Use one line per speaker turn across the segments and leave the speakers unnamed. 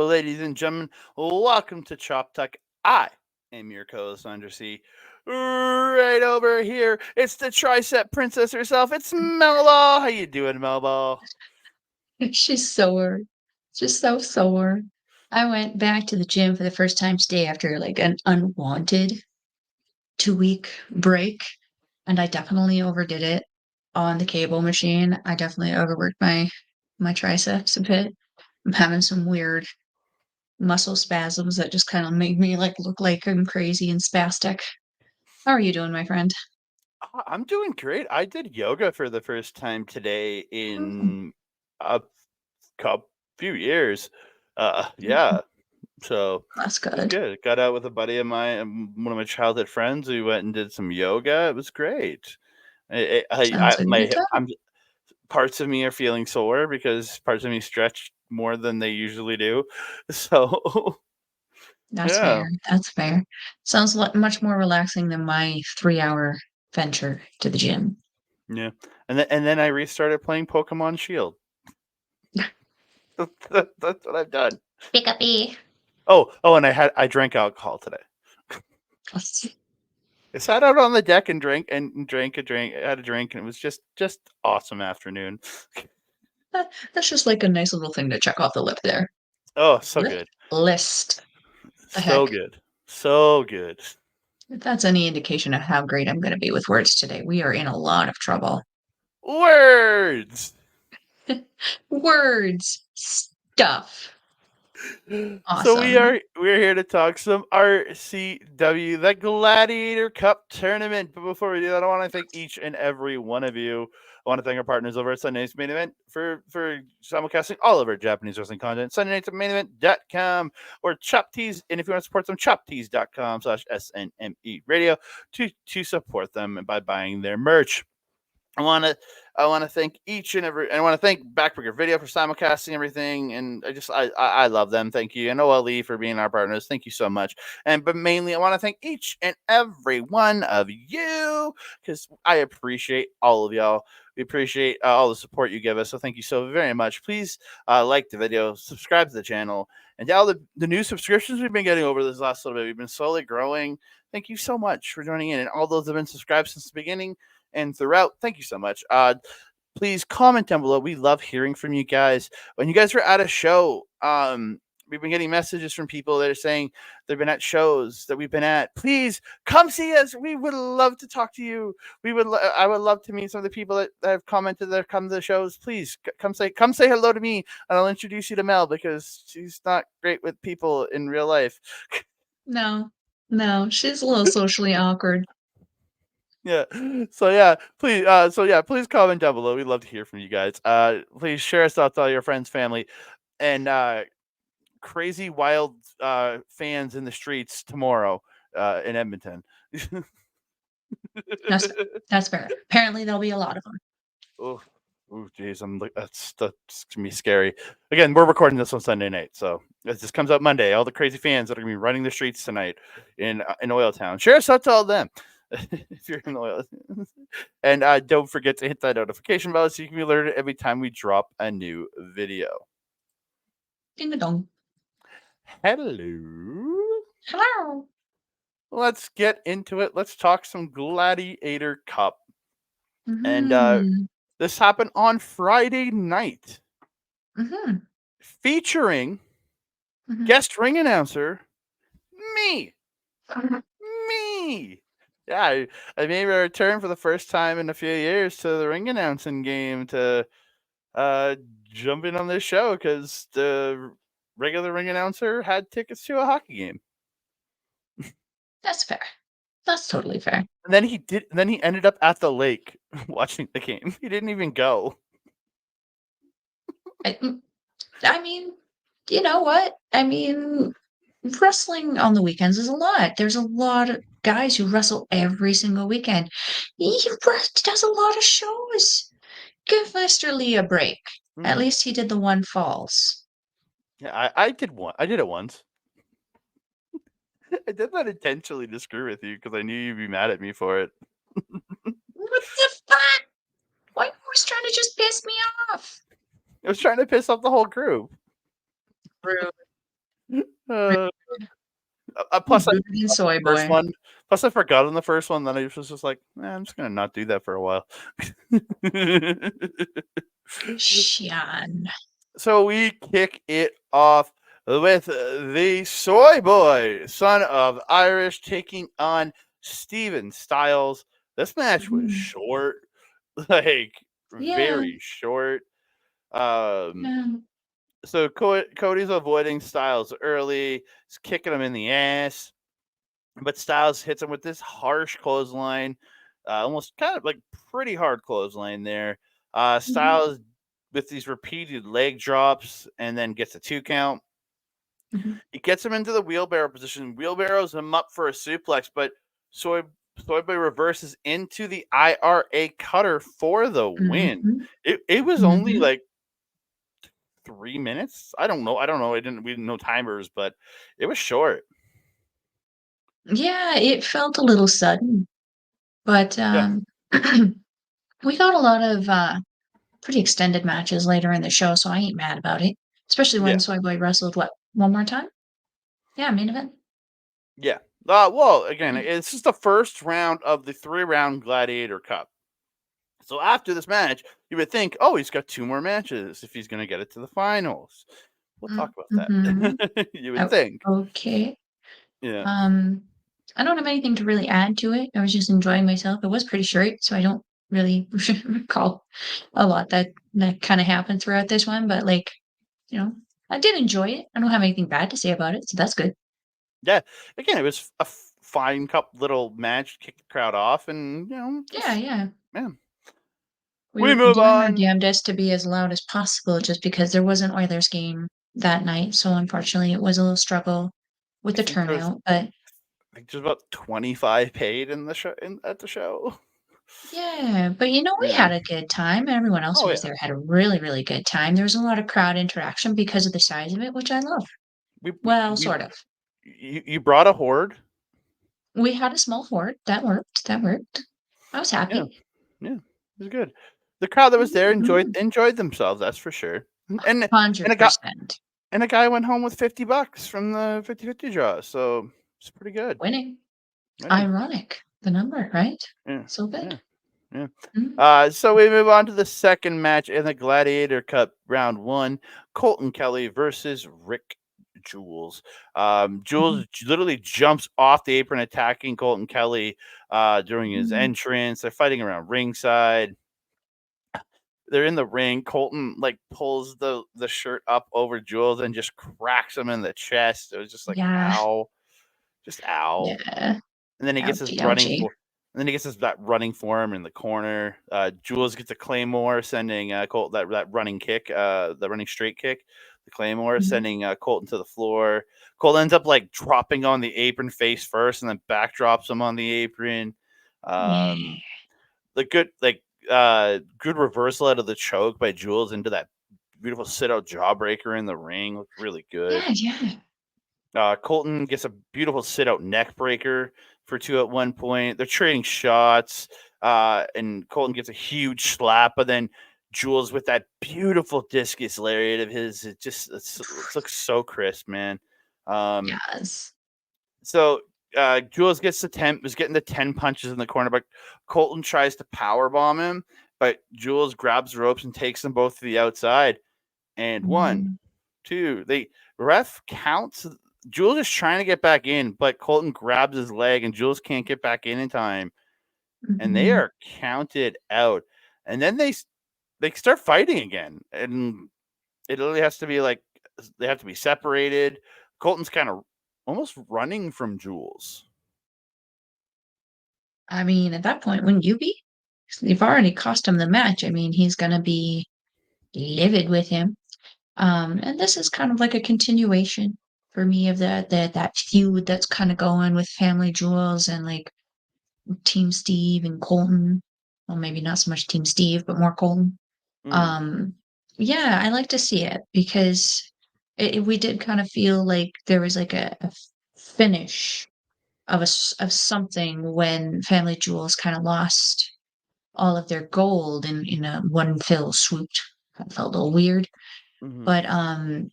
ladies and gentlemen, welcome to Chop Talk. I am your co-host, Andrew C. Right over here, it's the tricep princess herself. It's Melball. How you doing, Melball?
She's sore. Just so sore. I went back to the gym for the first time today after like an unwanted 2 week break, and I definitely overdid it on the cable machine. I definitely overworked my triceps a bit. I'm having some weird muscle spasms that just kind of make me like look like I'm crazy and spastic. How are you doing, my friend?
I'm doing great. I did yoga for the first time today
Mm,
in a few years. Yeah. So
that's
it was
good.
good. Got out with a buddy of mine, one of my childhood friends. We went and did some yoga. It was great.
Sounds like a good time.
I'm parts of me are feeling sore because parts of me stretch more than they usually do. So
That's
yeah,
fair. That's fair. Sounds much more relaxing than my 3 hour venture to the gym.
yeah. And then I restarted playing Pokemon Shield. That's what I've done.
Pick up E.
And I drank alcohol today. I sat out on the deck and drank a drink. I had a drink, and it was just awesome afternoon.
That's just like a nice little thing to check off the lip there.
Oh, so good,
List. The
so
heck?
good, so good.
If that's any indication of how great I'm going to be with words today, we are in a lot of trouble.
Words.
Words. Stuff.
So
Awesome.
we're here to talk some RCW, the Gladiator Cup tournament. But before we do that, I want to thank each and every one of you. I want to thank our partners over at Sunday Night's Main Event for simulcasting all of our Japanese wrestling content. Sunday Night's Main Event.com or Chop Tees. And if you want to support them, choptees.com/SNME radio to support them by buying their merch. I want to thank each and every. I want to thank Backbreaker Video for simulcasting everything, and I love them. Thank you, and OLE for being our partners. Thank you so much. But mainly, I want to thank each and every one of you because I appreciate all of y'all. We appreciate all the support you give us. So thank you so very much. Please like the video, subscribe to the channel, and all the new subscriptions we've been getting over this last little bit. We've been slowly growing. Thank you so much for joining in, and all those have been subscribed since the beginning and throughout. Thank you so much. Please comment down below. We love hearing from you guys. When you guys were at a show, we've been getting messages from people that are saying they've been at shows that we've been at. Please come see us. We would love to talk to you. I would love to meet some of the people that have commented that have come to the shows. Please come say hello to me, and I'll introduce you to Mel because she's not great with people in real life.
No, she's a little socially awkward.
Yeah. Please comment down below. We'd love to hear from you guys. Please share us out to all your friends, family, and crazy wild fans in the streets tomorrow in Edmonton.
That's fair. Apparently, there'll be a lot of them.
Oh, geez, that's gonna be scary. Again, we're recording this on Sunday night, so this comes out Monday. All the crazy fans that are gonna be running the streets tonight in Oil Town. Share us out to all of them. If you're in oil. And don't forget to hit that notification bell so you can be alerted every time we drop a new video.
Ding a dong.
Hello.
Hello.
Let's get into it. Let's talk some Gladiator Cup. And
Mm-hmm.
this happened on Friday night.
Mm-hmm.
Featuring
Mm-hmm.
guest ring announcer, me. Me. Yeah, I made a return for the first time in a few years to the ring announcing game to jump in on this show because the regular ring announcer had tickets to a hockey game.
That's fair. That's totally fair.
And then he ended up at the lake watching the game. He didn't even go.
I mean, you know what? I mean, wrestling on the weekends is a lot. There's a lot of guys who wrestle every single weekend. He does a lot of shows. Give Mr. Lee a break. At
Mm.
least he did the one falls.
Yeah, I did one. I did it once. I did that intentionally to screw with you because I knew you'd be mad at me for it.
What the fuck? Why are you always trying to just piss me off?
I was trying to piss off the whole crew.
Rude.
Uh, plus, I
Booted and soy
first
boy.
one. Plus, I forgot on the first one. Then I was just like, I'm just gonna not do that for a while.
Shan.
So we kick it off with the Soy Boy, son of Irish, taking on Steven Styles. This match was short, like
Yeah.
very short. Um,
Yeah.
so Cody's avoiding Styles early, he's kicking him in the ass, but Styles hits him with this harsh clothesline, almost kind of like pretty hard clothesline there. Styles with these repeated leg drops and then gets a 2 count. He gets him into the wheelbarrow position, wheelbarrows him up for a suplex, but Soy Boy reverses into the IRA cutter for the win. It was only like 3 minutes. I don't know. We didn't know timers, but it was short.
Yeah, it felt a little sudden, but
Yeah.
we got a lot of pretty extended matches later in the show, so I ain't mad about it. Especially when
Yeah.
Soy Boy wrestled one more time? Yeah, main event.
Yeah. Well, again, it's just the first round of the 3-round Gladiator Cup. So after this match, you would think, oh, he's got 2 more matches if he's going to get it to the finals. We'll talk about that. You would
Oh,
think.
okay.
Yeah.
I don't have anything to really add to it. I was just enjoying myself. It was pretty short, so I don't really recall a lot that kind of happened throughout this one. But I did enjoy it. I don't have anything bad to say about it, so that's good.
Yeah. Again, it was a fine cup little match, kick the crowd off, and
Yeah,
just
yeah.
man.
We
We
were
move
doing our
on.
damnedest to be as loud as possible, just because there was an Oilers game that night. So unfortunately, it was a little struggle with
I
the
think there's
turnout. But
just about 25 paid in the show at the show.
yeah, but we
Yeah.
had a good time. Everyone else who
Oh
was
yeah.
there had a really, really good time. There was a lot of crowd interaction because of the size of it, which I love.
We we,
Well,
we
sort of.
you brought a horde.
We had a small horde. That worked. That worked. I was
Yeah.
happy.
Yeah. It was good. The crowd that was there
Mhm.
enjoyed themselves, that's for sure. And a guy
100%
went home with $50 from the 50-50 draw, so it's pretty good.
winning.
Yeah.
Ironic, the number, right?
Yeah.
So
Yeah.
good.
Yeah.
Mhm.
So we move on to the second match in the Gladiator Cup round 1. Colten Kelly versus Rick Jules.
Mhm.
Jules literally jumps off the apron attacking Colten Kelly during his
Mhm.
entrance. They're fighting around ringside. They're in the ring. Colten pulls the shirt up over Jules and just cracks him in the chest. It was just like
Yeah.
ow, just ow.
Yeah.
And then he gets his
Ouchie,
running
ouchie.
for. And then he gets his that running form in the corner. Jules gets a claymore, sending Colt that running kick, the running straight kick, the claymore,
Mhm.
sending Colton to the floor. Colt ends up dropping on the apron face first, and then backdrops him on the apron.
Yeah.
The good reversal out of the choke by Jules into that beautiful sit out jawbreaker in the ring. Looked really good.
Yeah, yeah.
Colton gets a beautiful sit out neck breaker for 2 at one point. They're trading shots, and Colton gets a huge slap, but then Jules with that beautiful discus lariat of his, it looks so crisp, man. Um,
Yes.
so Jules was getting the 10 punches in the corner, but Colton tries to power bomb him, but Jules grabs the ropes and takes them both to the outside. And 1,
Mhm.
2, ref counts. Jules is trying to get back in, but Colton grabs his leg, and Jules can't get back in time, and they
Mhm.
are counted out. And then they start fighting again, and it literally has to be they have to be separated. Colton's kind of almost running from Jules.
I mean, at that point, wouldn't you be? 'Cause you've already cost him the match. I mean, he's gonna be livid with him. And this is kind of like a continuation for me of that feud that's kind of going with Family Jewels and Team Steve and Colton. Well, maybe not so much Team Steve, but more Colton.
Mm,
Um, yeah, I like to see it because we did kind of feel like there was a finish of something when Family Jewels kind of lost all of their gold in a one fell swoop. That felt a little weird.
hmm
But,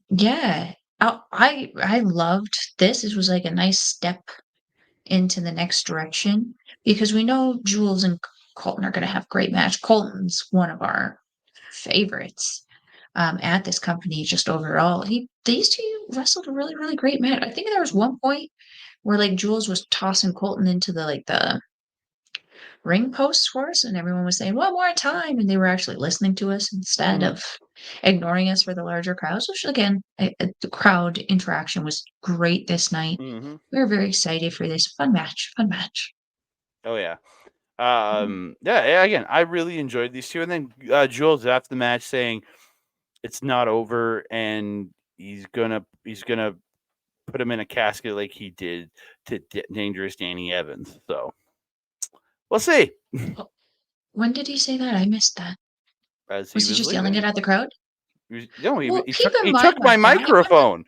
yeah, I loved this. This was like a nice step into the next direction because we know Jules and Colten are going to have great match. Colten's one of our favorites at this company just overall. These two wrestled a really, really great match. I think there was one point where like Jules was tossing Colten into the ring posts for us, and everyone was saying, "One more time," and they were actually listening to us instead
Mm-hmm.
of ignoring us for the larger crowds. Which again, the crowd interaction was great this night.
Mm-hmm.
We were very excited for this fun match. Fun match.
Oh yeah.
Mhm.
Yeah. Again, I really enjoyed these two, and then Jules after the match saying it's not over, and he's gonna put him in a casket like he did to Dangerous Danny Evans. So we'll see.
Oh, when did he say that? I missed that.
As he
Was he
was
just yelling it
leaving,
at the crowd?
no,
Well,
he
keep
took
in
he
mind,
took my microphone.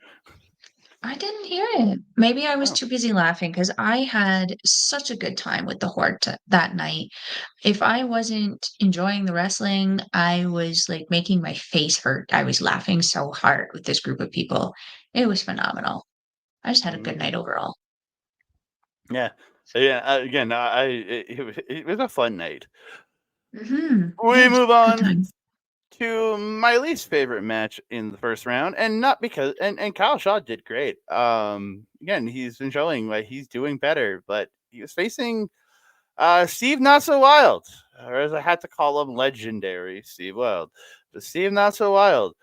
I didn't hear it. Maybe I was
Oh.
too busy laughing because I had such a good time with the Horde that night. If I wasn't enjoying the wrestling, I was like making my face hurt. I was laughing so hard with this group of people. It was phenomenal. I just had a good
Mhm.
night overall.
Yeah, yeah. Again, it was a fun night. We
Yes,
move
good
on
time.
to my least favorite match in the first round, and not because and Kyle Shaw did great. Again, he's been showing like he's doing better, but he was facing Steve Not So Wild, or as I had to call him, legendary Steve Wild. But Steve Not So Wild.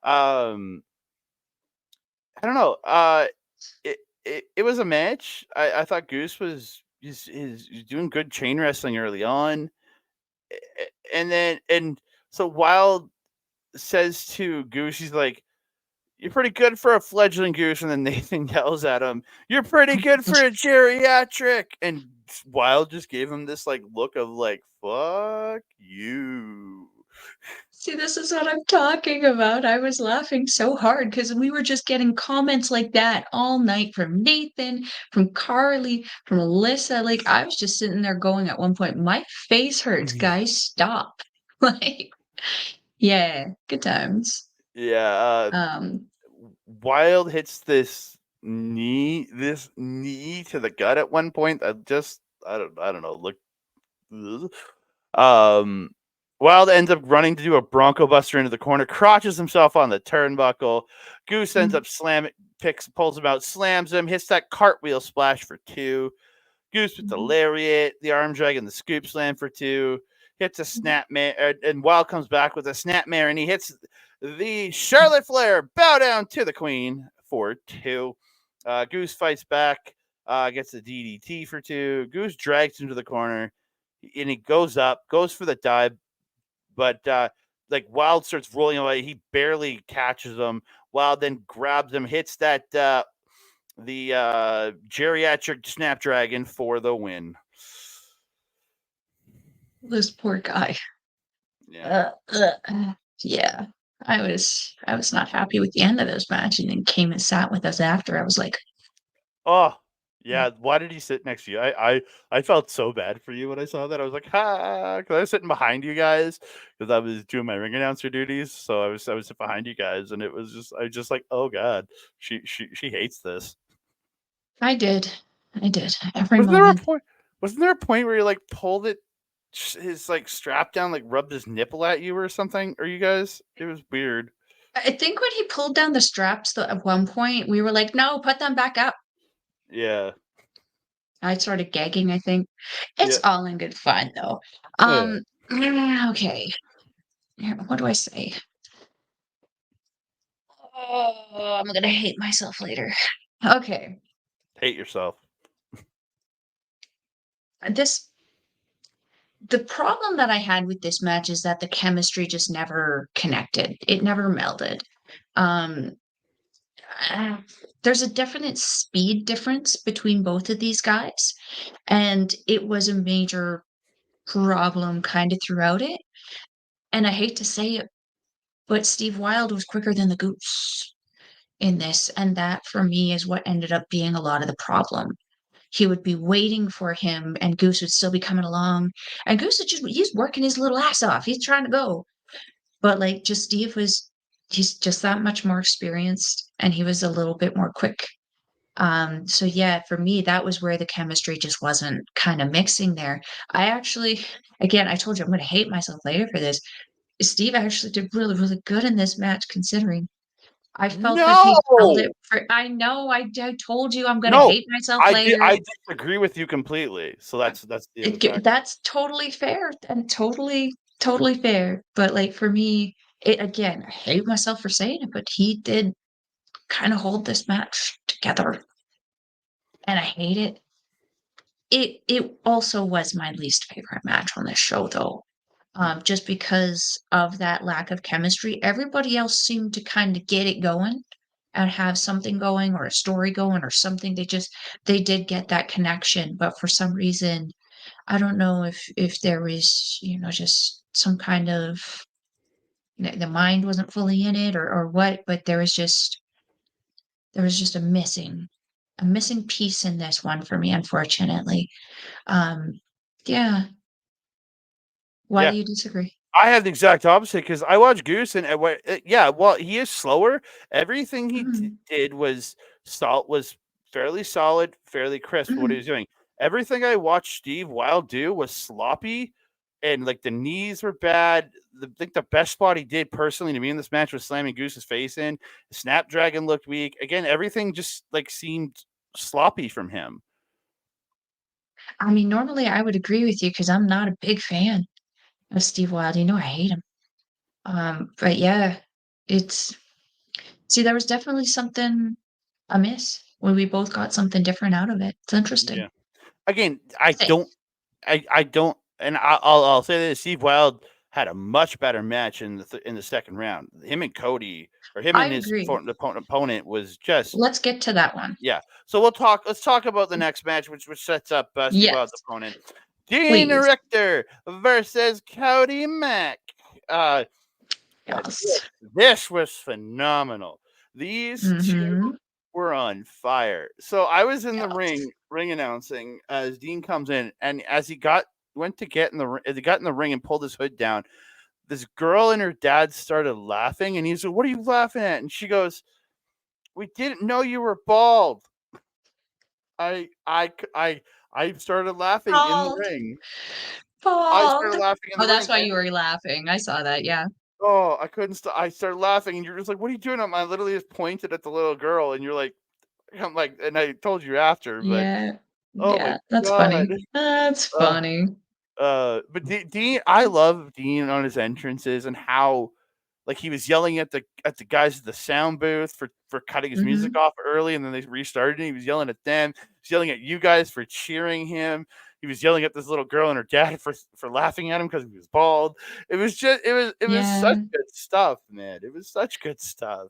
Um, I don't know. It was a match. I thought Goose was is doing good chain wrestling early on, and then and so Wild says to Goose, he's like, "You're pretty good for a fledgling Goose," and then Nathan yells at him, "You're pretty good for a geriatric," and Wild just gave him this like look of like, "Fuck you."
See, this is what I'm talking about. I was laughing so hard because we were just getting comments like that all night from Nathan, from Carly, from Alyssa. Like, I was just sitting there going at one point, my face hurts, guys, stop. Like, yeah, good times.
Yeah,
Um,
Wild hits this knee to the gut at one point. I don't know. Look, ugh. um, Wild ends up running to do a Bronco Buster into the corner, crotches himself on the turnbuckle. Goose ends
mm,
up pulls him out, slams him, hits that cartwheel splash for 2. Goose with the
mhm,
lariat, the arm drag, and the scoop slam for 2. Hits a
mhm.
snapmare, and Wild comes back with a snapmare, and he hits the Charlotte Flair bow down to the Queen for 2. Goose fights back, gets the DDT for 2. Goose drags him to the corner, and he goes up, goes for the dive, but like Wild starts rolling away. He barely catches him. Wild then grabs him, hits that the geriatric snapdragon for the win.
This poor guy.
Yeah.
Yeah. I was not happy with the end of this match and then came and sat with us after. I was like,
Oh,
"Mm,
yeah. Why did he sit next to you? I felt so bad for you when I saw that. I was like, ha, because I was sitting behind you guys because I was doing my ring announcer duties. So I was behind you guys, and it was just I was just like, oh god, she hates this.
I did. I did. Every
Wasn't there a
moment.
point? Wasn't there a point where he like pulled his like strap down, like rubbed his nipple at you or something? Or you guys? It was weird.
I think when he pulled down the straps though, at one point, we were like, "No, put them back up."
Yeah.
I started gagging, I think.
Yeah.
It's all in good fun, though.
Yeah.
Okay. What do I say? Oh, I'm gonna hate myself later. Okay.
Hate yourself.
This the problem that I had with this match is that the chemistry just never connected. It never melded. Um, uh, there's a definite speed difference between both of these guys, and it was a major problem kind of throughout it. And I hate to say it, but Steve Wilde was quicker than the Goose in this, and that for me is what ended up being a lot of the problem. He would be waiting for him, and Goose would still be coming along, and Goose is just he's working his little ass off. He's trying to go, but like just Steve was. he's just that much more experienced, and he was a little bit more quick. So yeah, for me, that was where the chemistry just wasn't kind of mixing there. I actually, again, I told you I'm going to hate myself later for this. Steve actually did really, really good in this match, considering I felt that he held
No,
it for. I know, I told you I'm going to
no,
hate myself later.
I disagree with you completely. So that's the other fact.
That's totally fair and totally, totally fair. But like for me, it again, I hate myself for saying it, but he did kind of hold this match together, and I hate it. It also was my least favorite match on this show, though, just because of that lack of chemistry. Everybody else seemed to kind of get it going and have something going or a story going or something. They did get that connection, but for some reason, I don't know if there was, just some kind of the mind wasn't fully in it or what, but there was just a missing piece in this one for me, unfortunately. Um, yeah. Why
Yeah,
do you disagree?
I have the exact opposite because I watched Goose and yeah, well, he is slower. Everything he
Mhm,
did was fairly solid, fairly crisp. What he
mhm.
was doing. Everything I watched Steve Wilde do was sloppy, and like the knees were bad. I think the best spot he did personally to me in this match was slamming Goose's face in. Snapdragon looked weak. Again, everything just like seemed sloppy from him.
I mean, normally I would agree with you because I'm not a big fan of Steve Wilde. I hate him. But yeah, it's see, there was definitely something amiss when we both got something different out of it. It's interesting.
Yeah. Again,
Say,
I don't, and I'll say this: Steve Wilde had a much better match in the second round. Him and Cody, or him
I
and his
agree.
opponent, was just
Let's get to that one.
yeah. So we'll talk. Let's talk about the next match, which sets up Steve Wilde's
Yes,
opponent, Dean
please.
Richtor versus Cody Mac. Uh,
Yes.
this was phenomenal. These two
Mm-hmm.
were on fire. So I was in the
Yes.
ring announcing as Dean comes in, and as he went to get in the as he got in the ring and pulled his hood down, this girl and her dad started laughing, and he's like, "What are you laughing at?" And she goes, "We didn't know you were bald." I I I I started laughing in the
Bald.
ring. I
Bald.
started laughing in
Oh,
the
that's
ring,
why
and
you were laughing. I saw that. Yeah.
oh, I couldn't stop. I started laughing, and you're just like, "What are you doing?" I literally just pointed at the little girl, and you're like, I'm like, and I told you after, but
Yeah.
oh my
Yeah. That's
god.
funny. That's
Uh,
funny.
but Dean, I love Dean on his entrances and how like he was yelling at the guys at the sound booth for cutting his music
Mhm.
off early, and then they restarted. And he was yelling at them. He was yelling at you guys for cheering him. He was yelling at this little girl and her dad for laughing at him because he was bald. It was such
Yeah.
good stuff, man. It was such good stuff.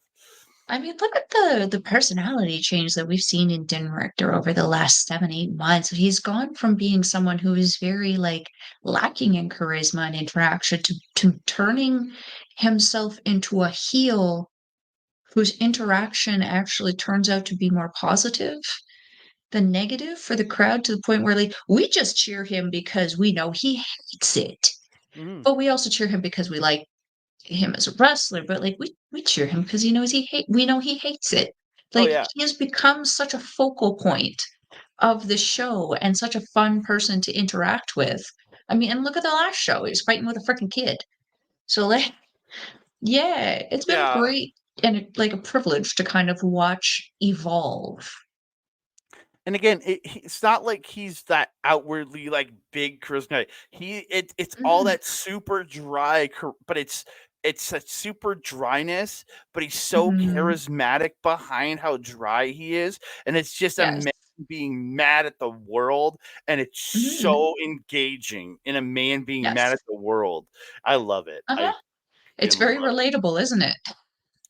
I mean, look at the personality change that we've seen in Dean Richtor over the last 7, 8 months. He's gone from being someone who is very, like, lacking in charisma and interaction to turning himself into a heel whose interaction actually turns out to be more positive than negative for the crowd to the point where, like, we just cheer him because we know he hates it,
Mhm.
but we also cheer him because we like him as a wrestler, but like we cheer him because we know he hates it.
Oh
Like
yeah,
he has become such a focal point of the show and such a fun person to interact with. I mean, and look at the last show. He was fighting with a freaking kid. So like yeah, it's been
yeah.
great and like a privilege to kind of watch evolve.
And again, it's not like he's that outwardly like big charisma guy. It's all
Mhm,
that super dry, but it's a super dryness, but he's so
mhm.
charismatic behind how dry he is, and it's just a
Yes.
man being mad at the world, and it's
Mhm.
so engaging in a man being mad
Yes.
at the world. I love it.
Uh-huh.
I
It's
freaking
very
love it.
relatable, isn't it?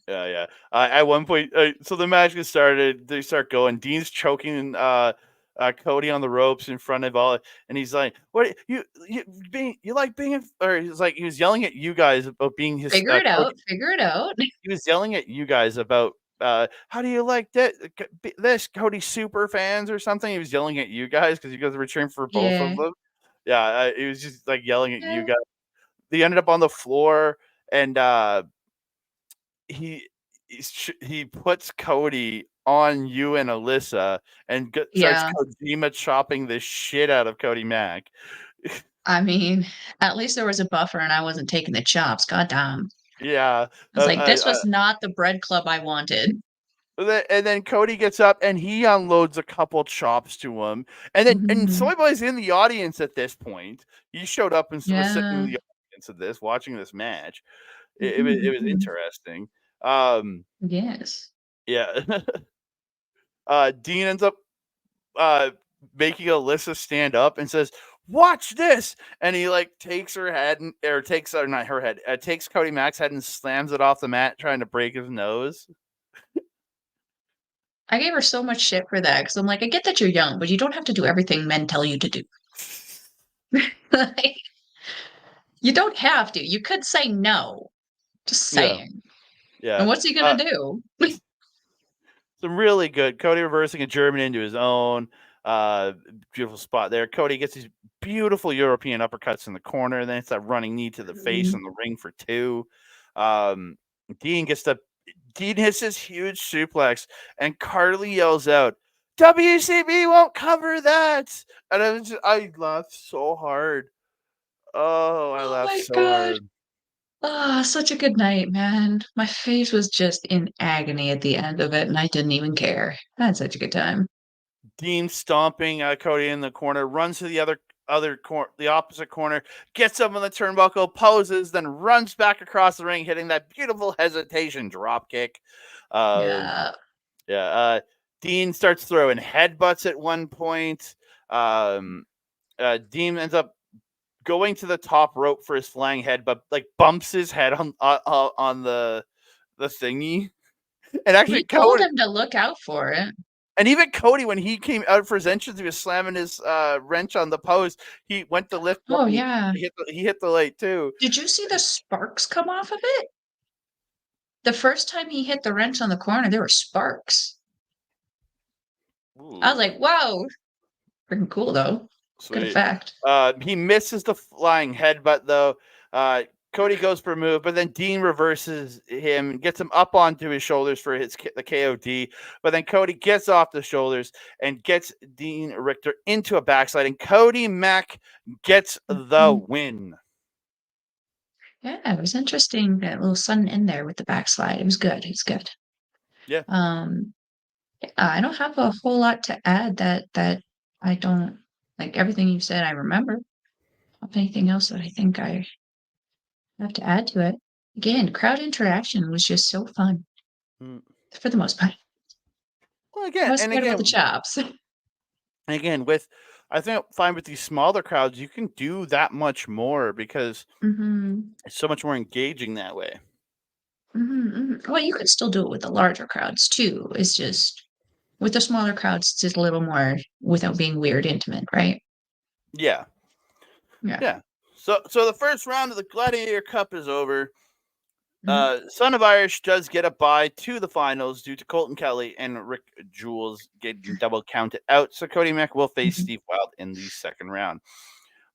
Yeah, yeah. At one point, so the match gets started. They start going. Dean's choking Cody on the ropes in front of all, and he's like, "What you like being?" Or he's like, he was yelling at you guys about being his
Figure it
Cody.
out, figure it out.
He was yelling at you guys about how do you like that this Cody super fans or something. He was yelling at you guys because you guys were cheering for both of
Yeah.
them. Yeah, he was just like yelling at you
Yeah.
guys. They ended up on the floor and he puts Cody on you and Alyssa and starts
Yeah.
Kojima chopping the shit out of Cody Mac.
I mean, at least there was a buffer and I wasn't taking the chops. Goddamn.
Yeah.
I was like, this was not the bread club I wanted.
And then Cody gets up and he unloads a couple chops to him. And then and
Mhm.
Soy Boy's in the audience at this point. He showed up and was sitting in
Yeah.
the audience of this, watching this match. It
Mhm,
was
mhm.
interesting.
Yes.
Yeah. Dean ends up making Alyssa stand up and says, "Watch this!" And he like takes her head or takes not her head, takes Cody Mac's head and slams it off the mat, trying to break his nose.
I gave her so much shit for that because I'm like, I get that you're young, but you don't have to do everything men tell you to do. Like, you don't have to. You could say no. Just
Yeah,
saying.
yeah.
And what's he gonna do?
Some really good Cody reversing a German into his own. Beautiful spot there. Cody gets these beautiful European uppercuts in the corner, and then it's that running knee to the face in the ring for 2. Um, Dean hits his huge suplex, and Carly yells out, "WCB won't cover that!" And I laughed so hard. Oh, I
Oh
laughed
my
so
god.
hard.
Ah, such a good night, man. My face was just in agony at the end of it, and I didn't even care. I had such a good time.
Dean stomping Cody in the corner, runs to the the opposite corner, gets up on the turnbuckle, poses, then runs back across the ring, hitting that beautiful hesitation drop kick.
Yeah.
Yeah. Dean starts throwing headbutts at one point. Dean ends up going to the top rope for his flying head, but like bumps his head on the thingy. And actually,
He told
Cody,
him to look out for it.
and even Cody, when he came out for his entrance, he was slamming his wrench on the post. He went to lift up
Oh,
and
yeah.
he hit the light too.
Did you see the sparks come off of it? The first time he hit the wrench on the corner, there were sparks. I was
Ooh,
like, "Whoa." Freaking cool, though. Good
sweet.
effect.
He misses the flying headbutt though. Cody goes for a move, but then Dean reverses him, gets him up onto his shoulders for the KOD. But then Cody gets off the shoulders and gets Dean Richtor into a backslide, and Cody Mac gets the
Mhm.
win.
Yeah, it was interesting, that little sudden end there with the backslide. It was good, it was good.
Yeah.
Um, yeah, I don't have a whole lot to add that I don't like everything you said, I remember. Don't have anything else that I think I have to add to it. Again, crowd interaction was just so fun
Mm.
for the most part.
Well,
I
again,
was scared about the chops.
with I think find with these smaller crowds, you can do that much more because
Mhm.
it's so much more engaging that way.
Mhm, mhm. Well, you could still do it with the larger crowds too. It's just with the smaller crowds, it's just a little more without being weird intimate, right?
Yeah,
Yeah.
yeah. So the first round of the Gladiator Cup is over.
Mhm,
Son of Irish does get a bye to the finals due to Colten Kelly and Rick Jules getting double counted out. So Cody Mac will face
mhm,
Steve Wilde in the second round.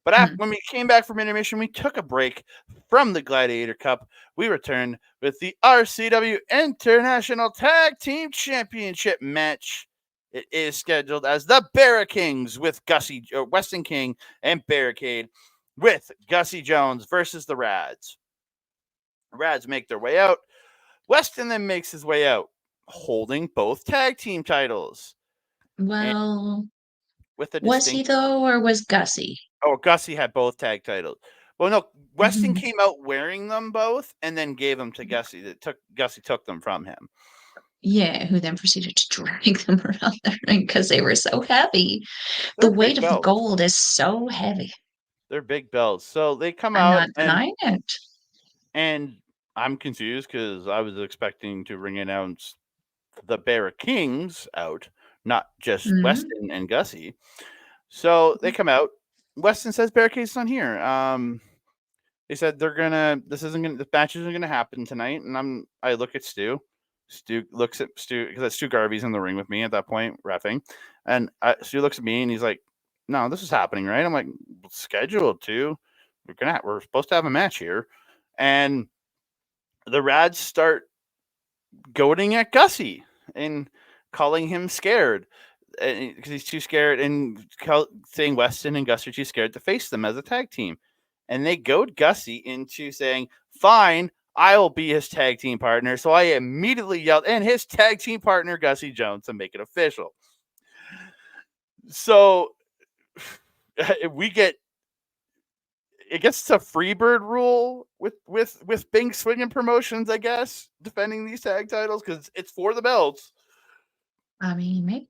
But
mhm.
when we came back from intermission, we took a break from the Gladiator Cup. We returned with the RCW International Tag Team Championship match. It is scheduled as the Barricades with Weston King and Barricade with Gussy Jones versus the Radz. Radz make their way out. Weston then makes his way out, holding both tag team titles. And
Well,
with a
was he
distinct
though, or was Gussie?
Gussy had both tag titles. Well, no, Weston
Mhm.
came out wearing them both and then gave them to Gussy. Gussy took them from him.
Yeah, who then proceeded to drag them around the ring because they were so heavy. The
They're
weight
big
of the
belts.
gold is so heavy.
They're big belts. So they come
I'm
out
not denying it.
and I'm confused because I was expecting to ring announce the Bear Kings out, not just
Mhm.
Weston and Gussy. So they come out. Weston says Barricade's not here. They said this match isn't gonna happen tonight. And I look at Stu. Stu looks at Stu because Stu Garvey's in the ring with me at that point, reffing. And Stu looks at me and he's like, "No, this is happening, right?" I'm like, "Scheduled to. We're supposed to have a match here." And the Rads start goading at Gussy and calling him scared because he's too scared, and saying Weston and Gus are too scared to face them as a tag team. And they goad Gussy into saying, "Fine, I will be his tag team partner." So I immediately yelled, "And his tag team partner, Gussy Jones," to make it official. So we get it gets to Freebird rule with Bing Swinging Promotions, I guess, defending these tag titles because it's for the belts.
I mean, maybe.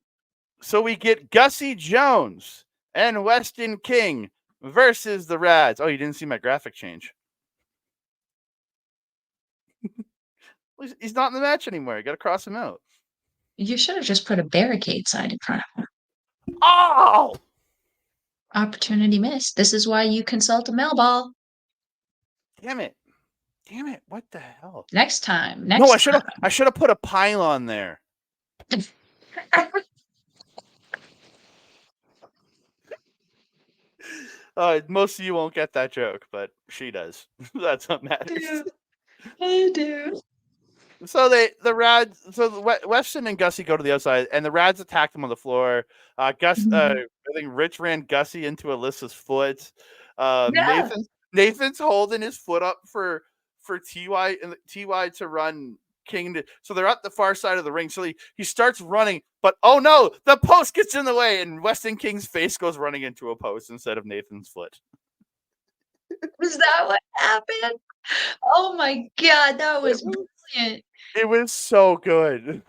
So we get Gussy Jones and Weston King versus the Radz. Oh, you didn't see my graphic change. He's not in the match anymore. You got to cross him out.
You should have just put a barricade sign in front of him.
Oh!
Opportunity missed. This is why you consult a Melball.
Damn it. What the hell?
Next time.
No, I should have put a pylon there. Most of you won't get that joke, but she does. That's what matters.
I do.
So Weston and Gussy go to the outside, and the Radz attack them on the floor. I think Rich ran Gussy into Alyssa's foot.
Yeah.
Nathan's holding his foot up for TY and TY to run King. So they're at the far side of the ring. So he starts running, but oh no, the post gets in the way, and Weston King's face goes running into a post instead of Nathan's foot.
Is that what happened? Oh my god, that was brilliant.
It was so good.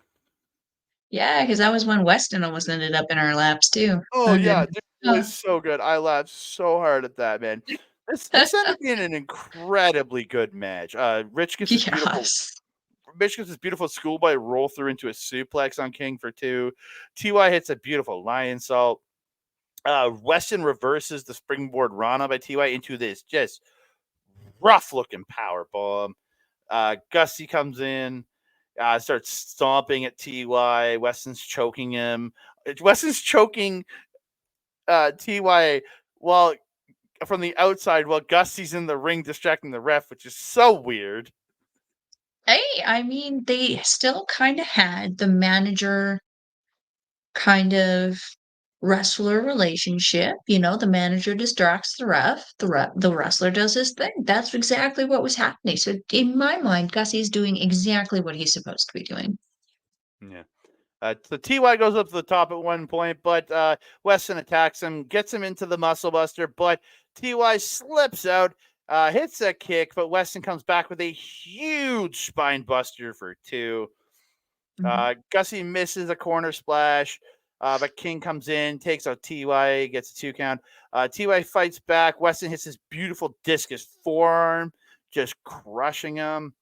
Yeah, because that was when Weston almost ended up in our laps too.
Oh yeah, dude, it was so good. I laughed so hard at that, man. This ended up being an incredibly good match. Rich gets this beautiful schoolboy roll through into a suplex on King for 2. TY hits a beautiful lion salt. Weston reverses the springboard Rana by TY into this just rough looking power bomb. Gussy comes in, starts stomping at TY. Weston's choking him. Weston's choking TY while from the outside while Gussy's in the ring distracting the ref, which is so weird.
Hey, I mean, they still kind of had the manager kind of wrestler relationship. You know, the manager distracts the ref, the wrestler does his thing. That's exactly what was happening. So in my mind, Gussy's doing exactly what he's supposed to be doing.
Yeah. So TY goes up to the top at one point, but Weston attacks him, gets him into the muscle buster, but TY slips out, hits a kick, but Weston comes back with a huge spine buster for 2. Gussy misses a corner splash, but King comes in, takes out TY, gets a 2 count. TY fights back. Weston hits his beautiful discus forearm, just crushing him.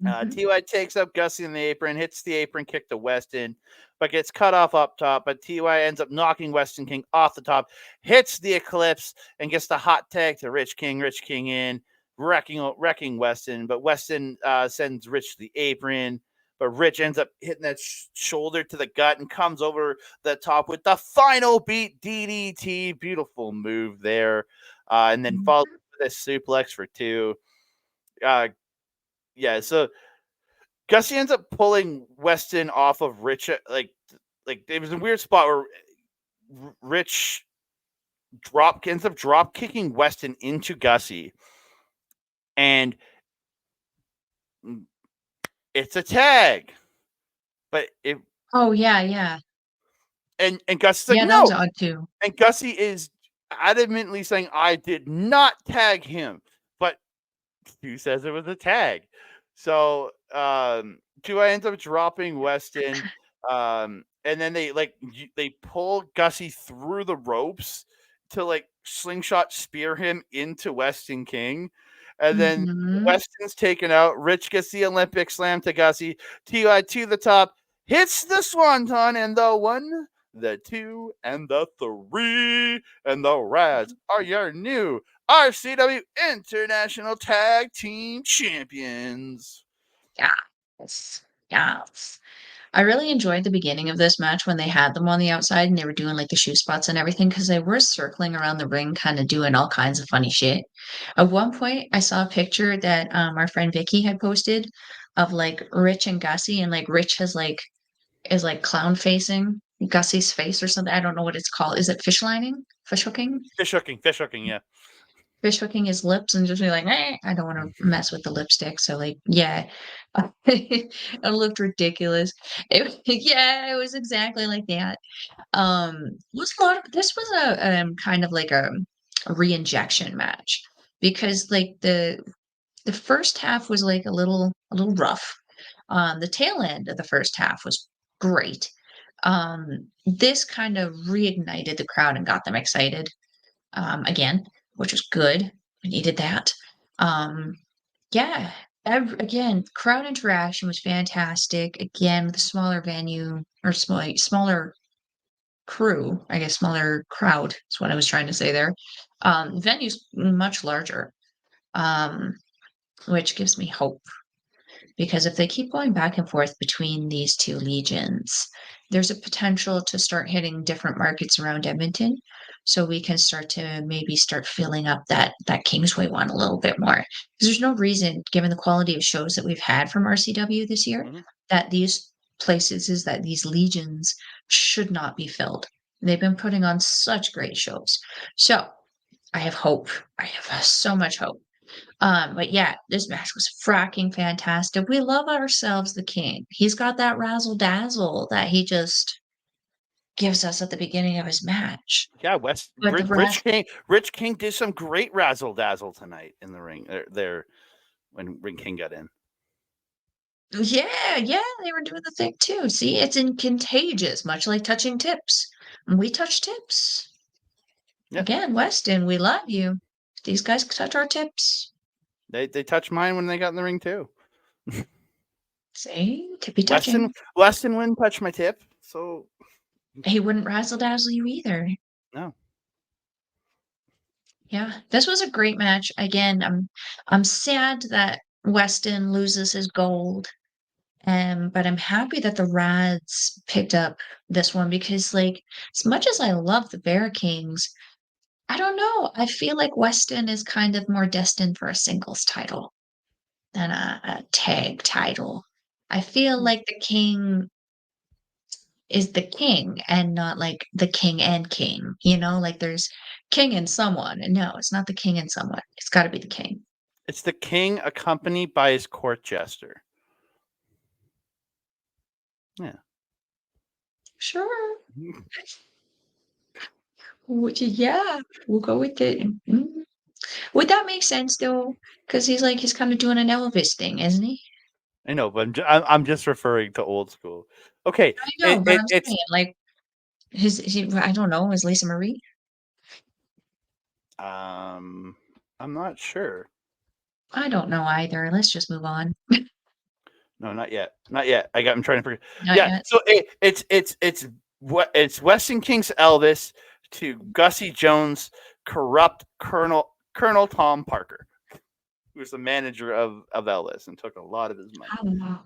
TY takes up Gussy in the apron, hits the apron kick to Weston, but gets cut off up top. But TY ends up knocking Weston King off the top, hits the Eclipse, and gets the hot tag to Rich King. Rich King in, wrecking Weston. But Weston sends Rich to the apron. But Rich ends up hitting that shoulder to the gut and comes over the top with the final beat DDT. Beautiful move there. And then follows with a suplex for 2. Yeah, so Gussy ends up pulling Weston off of Rich. Like it was a weird spot where Rich ends up drop kicking Weston into Gussy, and it's a tag. But it.
Oh yeah.
And Gussy's like,
yeah,
no.
That was odd too.
And Gussy is adamantly saying, I did not tag him, but who says it was a tag? So TY ends up dropping Weston, and then they pull Gussy through the ropes to slingshot spear him into Weston King, and then Weston's taken out. Rich gets the Olympic slam to Gussy. TY to the top, hits the swanton, and the 1, the 2, and the 3, and the Radz are your new RCW International Tag Team Champions.
Yes. I really enjoyed the beginning of this match when they had them on the outside and they were doing the shoe spots and everything because they were circling around the ring, kind of doing all kinds of funny shit. At one point, I saw a picture that our friend Vicky had posted. of like Rich and Gussy, and like Rich is like clown facing Gussy's face or something. I don't know what it's called. Is it fish lining? Fish hooking?
Fish hooking, yeah.
Fish hooking his lips and just be like, I don't want to mess with the lipstick. So like, yeah, it looked ridiculous. It was exactly like that. Was a lot of, this was a kind of like a re-injection match because like the first half was like a little rough. The tail end of the first half was great. This kind of reignited the crowd and got them excited again, which was good. We needed that. Yeah, again, crowd interaction was fantastic. Again, with a smaller venue or smaller crew, I guess smaller crowd is what I was trying to say there. Venue's much larger, which gives me hope because if they keep going back and forth between these two legions, there's a potential to start hitting different markets around Edmonton. So we can start to maybe start filling up that Kingsway one a little bit more. Because there's no reason, given the quality of shows that we've had from RCW this year, that these these legions should not be filled. They've been putting on such great shows. So I have hope. I have so much hope. But yeah, this match was fracking fantastic. We love ourselves the king. He's got that razzle dazzle that he just gives us at the beginning of his match.
Yeah,
But
Rich King did some great razzle dazzle tonight in the ring there when Ring King got in.
Yeah, they were doing the thing too. See, it's contagious, much like touching tips. We touch tips. Yeah. Again, Weston, we love you. These guys touch our tips.
They touched mine when they got in the ring too.
See, tippy touching.
Weston wouldn't touch my tip, so
he wouldn't razzle dazzle you either.
No.
Yeah, this was a great match. Again, I'm sad that Weston loses his gold. But I'm happy that the Radz picked up this one because, like, as much as I love the Barricades, I don't know. I feel like Weston is kind of more destined for a singles title than a tag title. I feel like the king is the king and not like the king and king, like there's king and someone. And no, it's not the king and someone. It's got to be the king.
It's the king accompanied by his court jester. Yeah.
Sure. Yeah, we'll go with it. Would that make sense though? Because he's kind of doing an Elvis thing, isn't he?
I know, but I'm just referring to old school. Okay,
I know, but I'm saying like I don't know, is Lisa Marie?
I'm not sure.
I don't know either. Let's just move on.
No, not yet. Not yet. I'm trying to forget.
Not yet.
So it's Weston King's Elvis to Gussy Jones' corrupt Colonel Tom Parker, who was the manager of Elvis and took a lot of his money.
I don't know.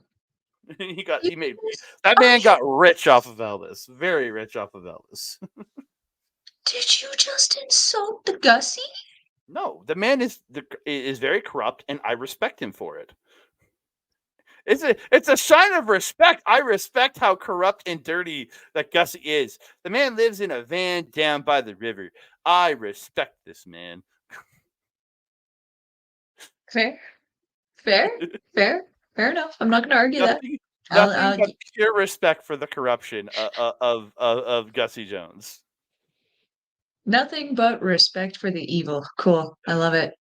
That man got rich off of Elvis. Very rich off of Elvis.
Did you just insult the Gussy?
No, the man is very corrupt, and I respect him for it. It's a sign of respect. I respect how corrupt and dirty that Gussy is. The man lives in a van down by the river. I respect this man.
Fair enough. I'm not going to argue
nothing but pure respect for the corruption of Gussy Jones.
Nothing but respect for the evil. Cool. I love it.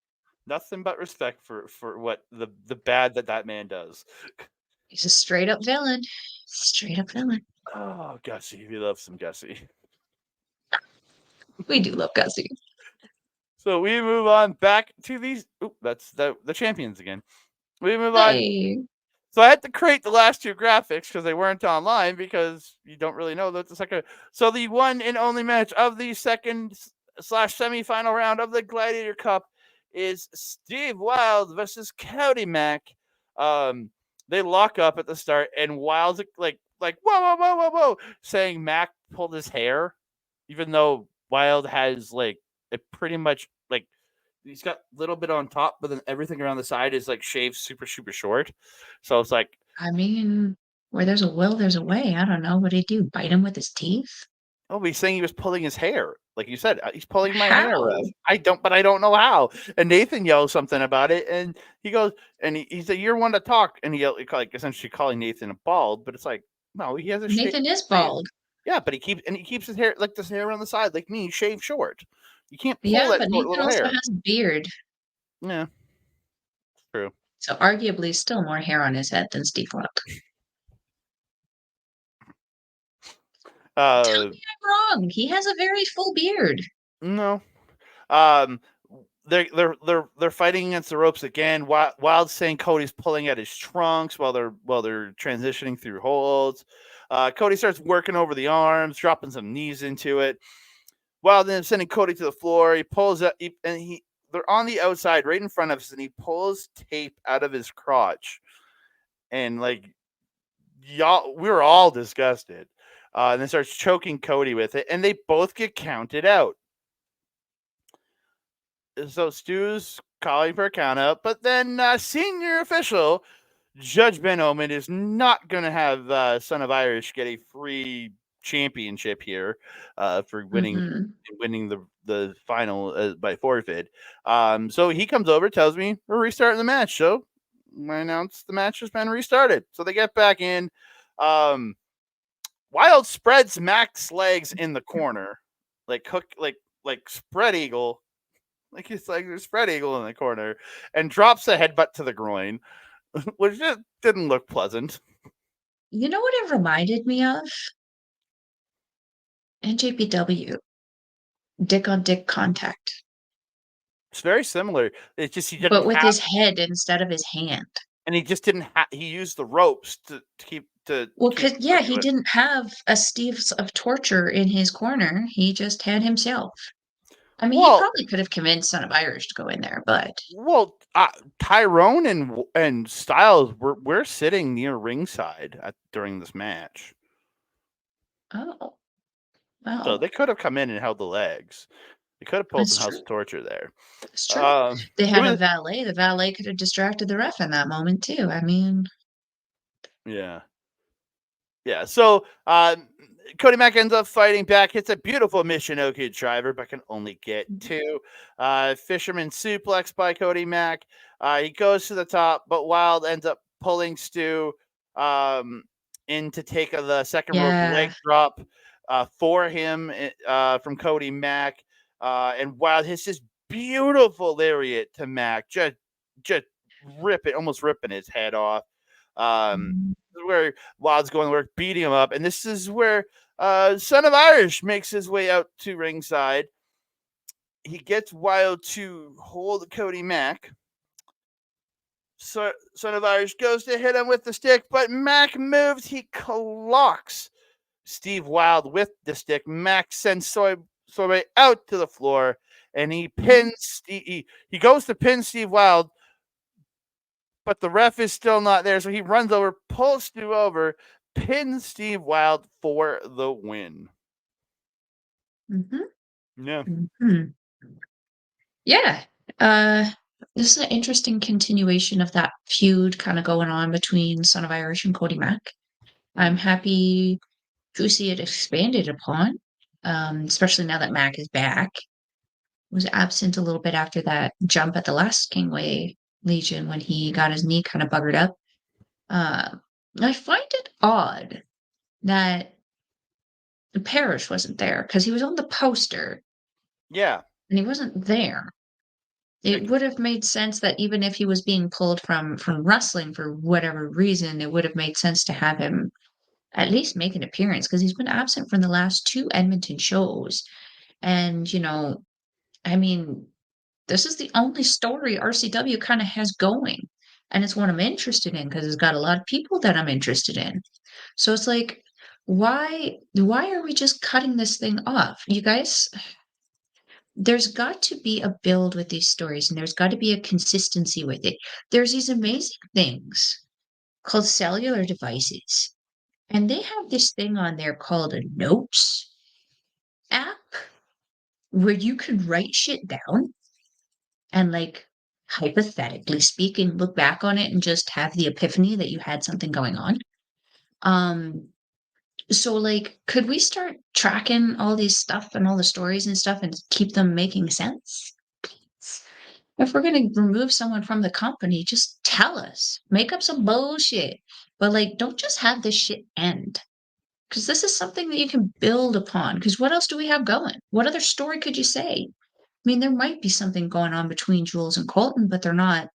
Nothing but respect for what the bad that man does.
He's a straight up villain. Straight up villain.
Oh, Gussy. We love some Gussy.
We do love Gussy.
So we move on back to these. That's the champions again. We move on. So I had to create the last two graphics because they weren't online because you don't really know that's the second. So the one and only match of the second/semifinal round of the Gladiator Cup is Steve Wilde versus Cody Mac. They lock up at the start, and Wilde's like whoa, saying Mac pulled his hair, even though Wilde has like it pretty much like he's got a little bit on top, but then everything around the side is like shaved super short. So it's like,
I mean, where there's a will, there's a way. I don't know what he'd do. Bite him with his teeth?
oh, he's saying he was pulling his hair. Like you said, he's pulling my hair, ref.
How?
But I don't know how. And Nathan yells something about it, and he goes, and he said, "You're one to talk," and he like essentially calling Nathan a bald, but it's like, no, he has a
Nathan is
shave.
bald.
Yeah, but he keeps his hair like this hair on the side, like me, shaved short. You can't pull
Yeah,
that
but
short
Nathan
little
also
hair.
has a beard.
Yeah, true.
So arguably still more hair on his head than Steve Luck. Tell me I'm wrong. He has a very full beard.
No. Um, they're fighting against the ropes again. Wilde saying Cody's pulling at his trunks while they're transitioning through holds. Cody starts working over the arms, dropping some knees into it. Wilde then sending Cody to the floor. He pulls up, they're on the outside right in front of us, and he pulls tape out of his crotch, and like y'all, we were all disgusted. And then starts choking Cody with it, and they both get counted out. So Stu's calling for a count out, but then senior official Judge Ben Omen is not going to have Son of Irish get a free championship here for winning the final by forfeit. So he comes over, tells me we're restarting the match. So I announce the match has been restarted. So they get back in. Wilde spreads Mac's legs in the corner, like spread eagle. Like it's like there's spread eagle in the corner, and drops a headbutt to the groin, which just didn't look pleasant.
You know what it reminded me of? NJPW. Dick on dick contact.
It's very similar. It's just he
But
didn't
with
have,
his head instead of his hand.
and he just didn't have. He used the ropes to keep
Well,
keep.
because, yeah, he didn't have a Steve's of torture in his corner. He just had himself. I mean, he
Well,
probably could have convinced Son of Irish to go in there, but
Tyrone and Styles we're sitting near ringside during this match,
oh,
so
well,
they could have come in and held the legs. They could have pulled
that's
some House
true.
of Torture there.
It's true. They
It
had a
was
valet. The valet could have distracted the ref in that moment too. I mean,
yeah. Yeah, so Cody Mac ends up fighting back, hits a beautiful Michinoku driver, but can only get two. Fisherman suplex by Cody Mac. He goes to the top, but Wilde ends up pulling Stu in to take the second rope leg
yeah.
drop for him from Cody Mac. And Wilde hits this beautiful lariat to Mac, just almost ripping his head off. Where Wilde's going to work, beating him up, and this is where Son of Irish makes his way out to ringside. He gets Wilde to hold Cody Mac. So Son of Irish goes to hit him with the stick, but Mac moves. He clocks Steve Wilde with the stick. Mac sends Sorbet out to the floor, and he pins. He goes to pin Steve Wilde, but the ref is still not there, so he runs over, pulls Stu over, pins Steve Wilde for the win. Yeah.
Yeah. This is an interesting continuation of that feud kind of going on between Son of Irish and Cody Mac. I'm happy to see it expanded upon, especially now that Mac is back. Was absent a little bit after that jump at the last Kingway Legion when he got his knee kind of buggered up. I find it odd that Parrish wasn't there because he was on the poster.
Yeah.
And he wasn't there. It would have made sense that even if he was being pulled from wrestling for whatever reason, it would have made sense to have him at least make an appearance because he's been absent from the last two Edmonton shows. And, I mean, this is the only story RCW kind of has going. And it's one I'm interested in because it's got a lot of people that I'm interested in. So it's like, why are we just cutting this thing off? You guys, there's got to be a build with these stories and there's got to be a consistency with it. There's these amazing things called cellular devices, and they have this thing on there called a notes app where you can write shit down and like hypothetically speaking, look back on it and just have the epiphany that you had something going on. So like, could we start tracking all these stuff and all the stories and stuff and keep them making sense? If we're gonna remove someone from the company, just tell us. Make up some bullshit. But like, don't just have this shit end. Because this is something that you can build upon. Because what else do we have going? What other story could you say? I mean, there might be something going on between Jules and Colten, but they're not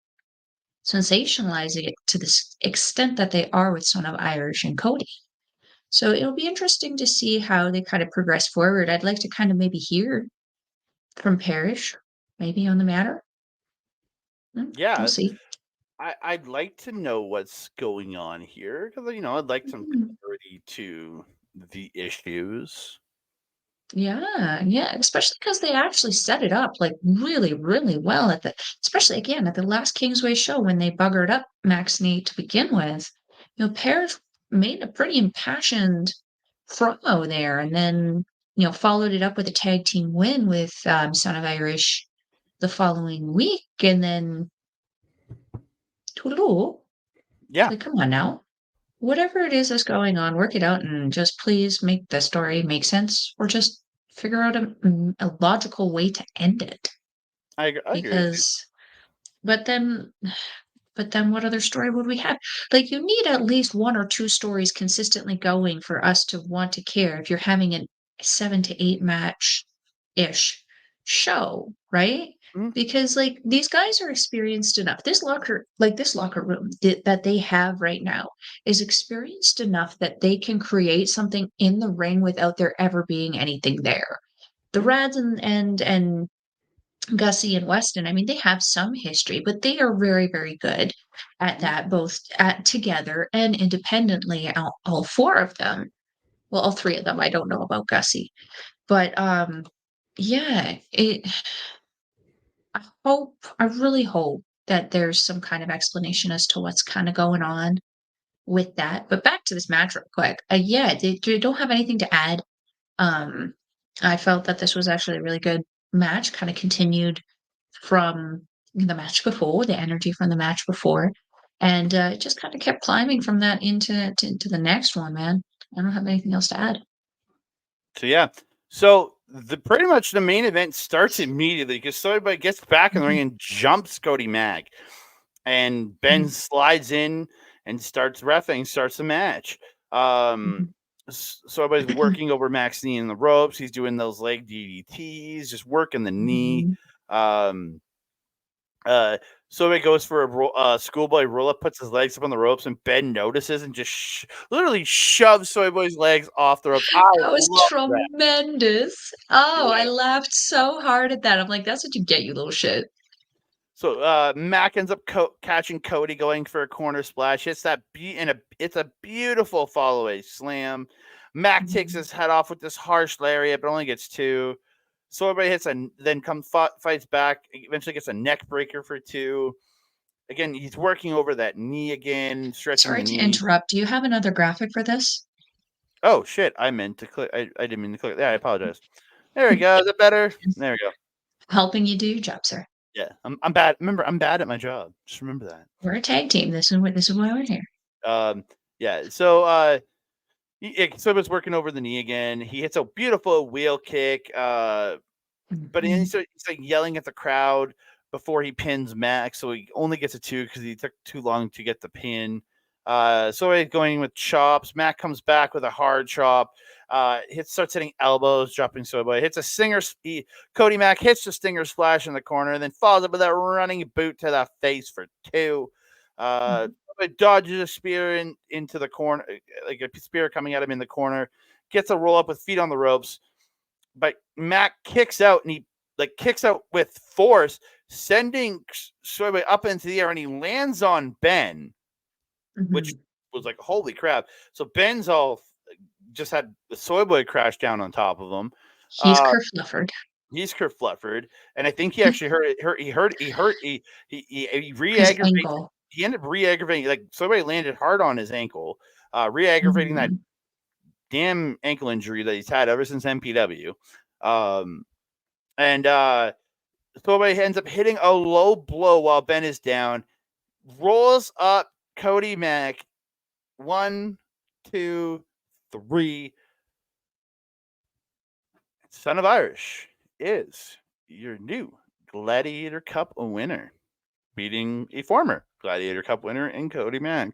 sensationalizing it to the extent that they are with Son of Irish and Cody. So it'll be interesting to see how they kind of progress forward. I'd like to kind of maybe hear from Parrish, maybe on the matter.
Yeah,
We'll see.
I'd like to know what's going on here because I'd like some clarity to the issues.
Yeah, especially because they actually set it up like really, really well especially again at the last Kingsway show when they buggered up Max Nate to begin with. Parrish made a pretty impassioned promo there, and then followed it up with a tag team win with Son of Irish the following week, and then toodaloo.
Yeah,
Like, come on now. Whatever it is that's going on, work it out and just please make the story make sense or just figure out a logical way to end it.
I agree with you.
Because, but then, what other story would we have? Like, you need at least one or two stories consistently going for us to want to care if you're having a 7 to 8 match-ish show, right?
Mhm.
Because like these guys are experienced enough. This locker room that they have right now is experienced enough that they can create something in the ring without there ever being anything there. The Radz and Gussy and Weston, I mean, they have some history, but they are very, very good at that, both together and independently. All four of them, well, all three of them. I don't know about Gussy, but yeah, I really hope that there's some kind of explanation as to what's kind of going on with that. But back to this match real quick. Yeah, they don't have anything to add. Um, I felt that this was actually a really good match, kind of continued from the match before, the energy from the match before, and it just kind of kept climbing from that into the next one, man. I don't have anything else to add.
So yeah, so the pretty much the main event starts immediately because somebody gets back in the ring and jumps Cody Mac, and Ben slides in and starts reffing, starts the match. So everybody's working over Max knee in the ropes. He's doing those leg DDTs, just working the knee. So it goes for a schoolboy roll up, puts his legs up on the ropes, and Ben notices and just literally shoves Soyboy's legs off the ropes. I
That was
love that.
tremendous. Oh, I
Yeah.
laughed so hard at that. I'm like, that's what you get, you little shit.
So Mac ends up catching Cody, going for a corner splash. Hits that it's a beautiful follow-away slam. Mac takes his head off with this harsh lariat, but only gets 2. So everybody hits fights back. Eventually gets a neck breaker for 2. Again, he's working over that knee again, stretching
Sorry
the
to
knee.
interrupt. Do you have another graphic for this?
Oh shit! I meant to click. I didn't mean to click. Yeah, I apologize. There we go. Is it better? There we go.
Helping you do your job, sir.
Yeah, I'm bad. Remember, I'm bad at my job. Just remember that.
We're a tag team. This is why we're here.
Yeah. So so he's working over the knee again. He hits a beautiful wheel kick. But he's like yelling at the crowd before he pins Max, so he only gets a 2 because he took too long to get the pin. So he's going with chops. Mac comes back with a hard chop. Starts hitting elbows, dropping Soyboy. Hits a stinger. Cody Mac hits the stinger splash in the corner, and then follows up with that running boot to the face for 2. Dodges a spear into the corner, like a spear coming at him in the corner. Gets a roll up with feet on the ropes. But Mac kicks out, and he kicks out with force, sending Soyboy up into the air, and he lands on Ben, which was like, holy crap. So Ben's just had the Soyboy crash down on top of him.
He's kerfluffered.
He's kerfluffered, and I think he actually he re-aggravated. He ended up re-aggravating, like Soyboy landed hard on his ankle, re-aggravating that damn ankle injury that he's had ever since MPW. Thorway ends up hitting a low blow while Ben is down. Rolls up Cody Mac. 1, 2, 3. Son of Irish is your new Gladiator Cup winner, beating a former Gladiator Cup winner in Cody Mac.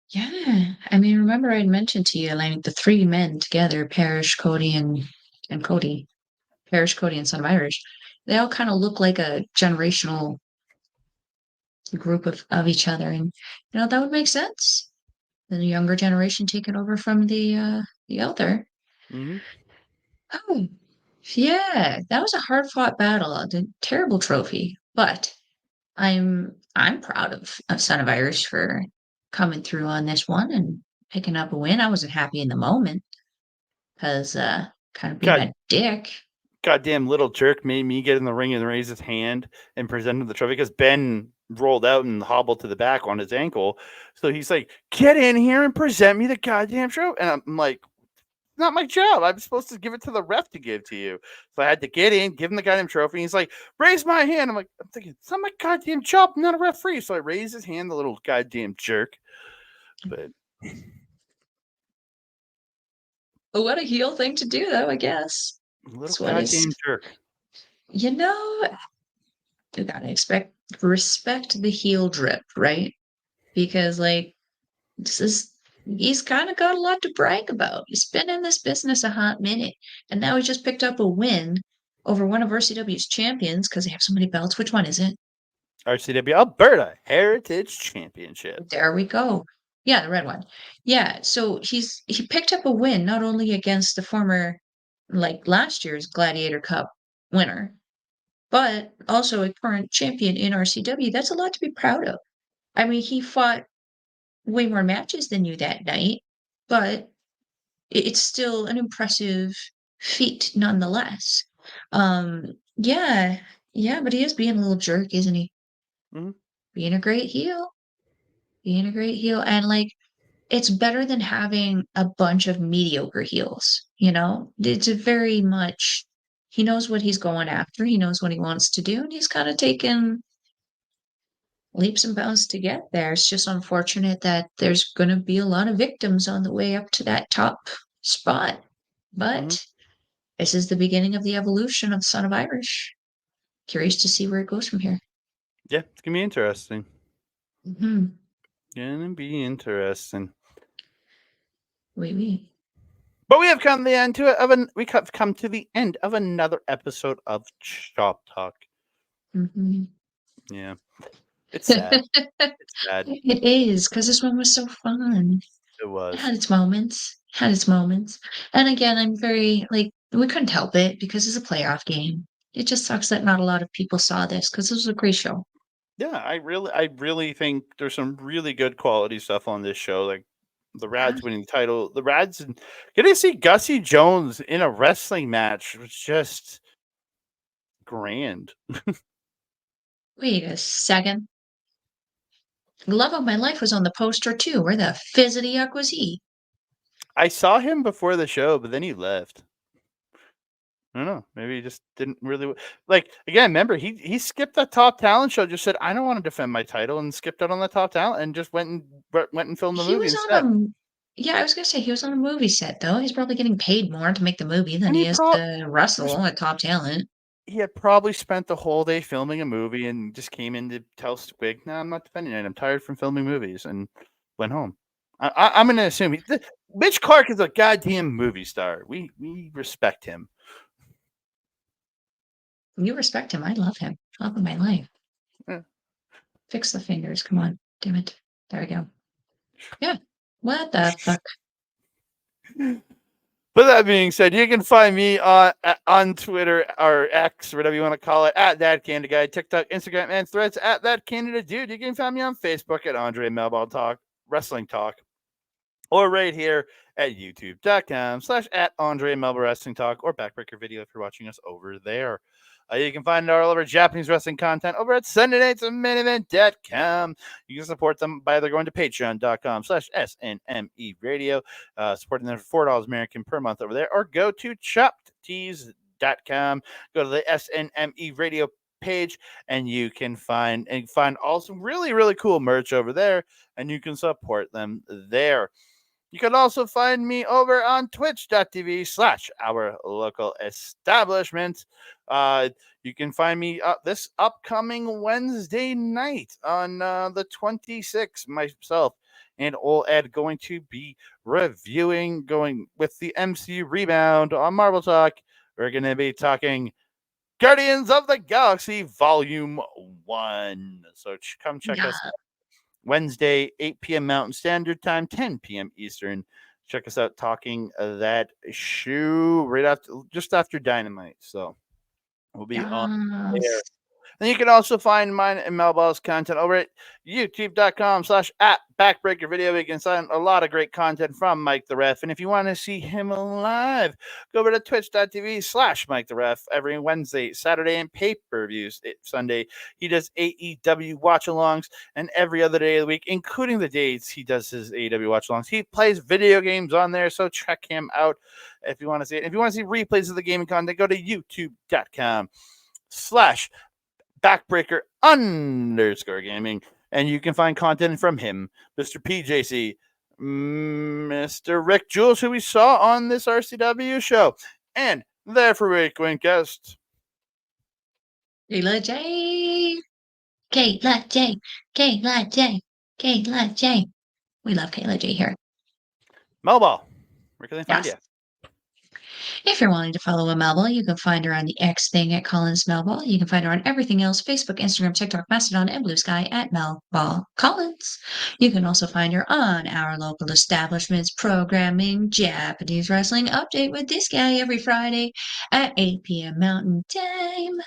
Yeah, I mean, remember I mentioned to you like the three men together, Parrish, Cody, and Cody, Parrish, Cody, and Son of Irish. They all kind of look like a generational group of each other, and that would make sense. The younger generation taking over from the elder.
Mm-hmm.
Oh, yeah, that was a hard fought battle, a terrible trophy, but I'm proud of Son of Irish for coming through on this one and picking up a win. I wasn't happy in the moment because kind of being
God,
a dick.
goddamn little jerk made me get in the ring and raise his hand and present him the trophy because Ben rolled out and hobbled to the back on his ankle. So he's like, "Get in here and present me the goddamn trophy." And I'm like, "Not my job. I'm supposed to give it to the ref to give to you." So I had to get in, give him the goddamn trophy. And he's like, "Raise my hand." I'm thinking, it's not my goddamn job. I'm not a referee. So I raised his hand, the little goddamn jerk. But
What a heel thing to do, though, I guess.
little
It's what is,
goddamn jerk.
you gotta respect the heel drip, right? Because, like, he's kind of got a lot to brag about. He's been in this business a hot minute, and now he just picked up a win over one of RCW's champions because they have so many belts. Which one is it?
RCW Alberta Heritage Championship.
There we go. Yeah, the red one. Yeah, so he picked up a win not only against the former, like last year's Gladiator Cup winner, but also a current champion in RCW. That's a lot to be proud of. I mean, he fought way more matches than you that night, but it's still an impressive feat nonetheless. Yeah, yeah, but he is being a little jerk, isn't he?
Mm-hmm.
Being a great heel, being a great heel, and like it's better than having a bunch of mediocre heels. It's a very much he knows what he's going after. He knows what he wants to do, and he's kind of taken leaps and bounds to get there. It's just unfortunate that there's going to be a lot of victims on the way up to that top spot.
Mm-hmm.
But this is the beginning of the evolution of Son of Irish. Curious to see where it goes from here.
Yeah, it's gonna be interesting.
Mm-hmm.
Gonna be interesting.
Oui.
But we have come to the end we have come to the end of another episode of Shop Talk.
Mm-hmm.
Yeah, it's sad. It's sad.
It is, because this one was so fun.
It
It
was.
had its moments. Had its moments. And again, I'm very like we couldn't help it because it's a playoff game. It just sucks that not a lot of people saw this because this was a great show.
Yeah, I really think there's some really good quality stuff on this show. Like the
Yeah.
Radz winning the title, the Radz, and getting to see Gussy Jones in a wrestling match was just grand.
Wait a second. Love of My Life was on the poster too. Where the fizzity yuck was he?
I saw him before the show, but then he left. I don't know. Maybe he just didn't really like. Again, remember he skipped the top talent show. Just said I don't want to defend my title, and skipped out on the top talent, and just went and filmed the
He
movie
was
instead.
on a yeah, I was gonna say he was on a movie set though. He's probably getting paid more to make the movie than
And
he is to wrestle at top talent.
he had probably spent the whole day filming a movie and just came in to tell Squig, "No, I'm not defending it. I'm tired from filming movies," and went home. I'm going to assume Mitch Clark is a goddamn movie star. We respect him.
You respect him. I love him. Love of my life.
Yeah.
Fix the fingers. Come on. Damn it. There we go. Yeah. What the fuck?
But that being said, you can find me on Twitter or X, whatever you want to call it, at That Canada Guy, TikTok, Instagram, and Threads at That Canada Dude. You can find me on Facebook at Andre Melball Talk, Wrestling Talk, or right here at youtube.com/ at Andre Melball Wrestling Talk, or Backbreaker Video if you're watching us over there. You can find all of our Japanese wrestling content over at SundayNightsMainEvent.com. You can support them by either going to patreon.com/SNME Radio, supporting them for $4 American per month over there, or go to choppedtees.com SNME.com. Go to the SNME radio page, and you can find also really, really cool merch over there, and you can support them there. You can also find me over on twitch.tv/our local establishment. You can find me this upcoming Wednesday night on the 26th. Myself and old Ed going to be going with the MC Rebound on Marvel Talk. We're going to be talking Guardians of the Galaxy Volume 1. So come check us out. Wednesday, 8 p.m. Mountain Standard Time, 10 p.m. Eastern. Check us out talking that shoe just after Dynamite. So we'll be on there. And you can also find mine and Melball's content over at youtube.com/@backbreakervideo. You can find a lot of great content from Mike the Ref. And if you want to see him live, go over to twitch.tv/Mike the Ref every Wednesday, Saturday, and pay-per-views Sunday. He does AEW watch-alongs, and every other day of the week, including the days he does his AEW watch-alongs. He plays video games on there, so check him out if you want to see it. If you want to see replays of the gaming content, go to youtube.com/backbreaker_gaming, and you can find content from him, Mr. PJC, Mr. Rick Jules, who we saw on this RCW show, and their frequent guest,
Kayla J. Kayla J. Kayla J. Kayla J. We love Kayla J here.
Melball. Where can they find you?
If you're wanting to follow a Melball, you can find her on the X thing at Collins Melball. You can find her on everything else, Facebook, Instagram, TikTok, Mastodon, and Blue Sky at Melball Collins. You can also find her on our local establishments programming, Japanese Wrestling Update with this guy every Friday at 8 p.m. Mountain Time.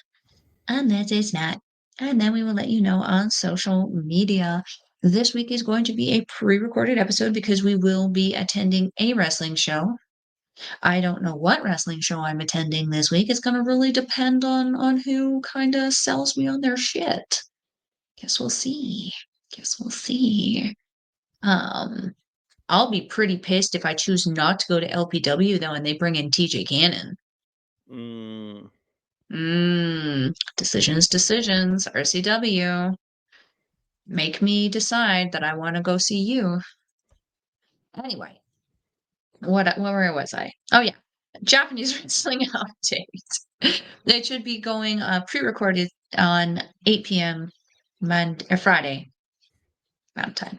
Unless it's not. And then we will let you know on social media. This week is going to be a pre-recorded episode because we will be attending a wrestling show. I don't know what wrestling show I'm attending this week. It's going to really depend on who kind of sells me on their shit. Guess we'll see. I'll be pretty pissed if I choose not to go to LPW though and they bring in TJ Cannon. Decisions. RCW. Make me decide that I want to go see you. Anyway. Where was I? Oh yeah, Japanese Wrestling Update. It should be going pre-recorded on 8 p.m. Friday Mountain Time.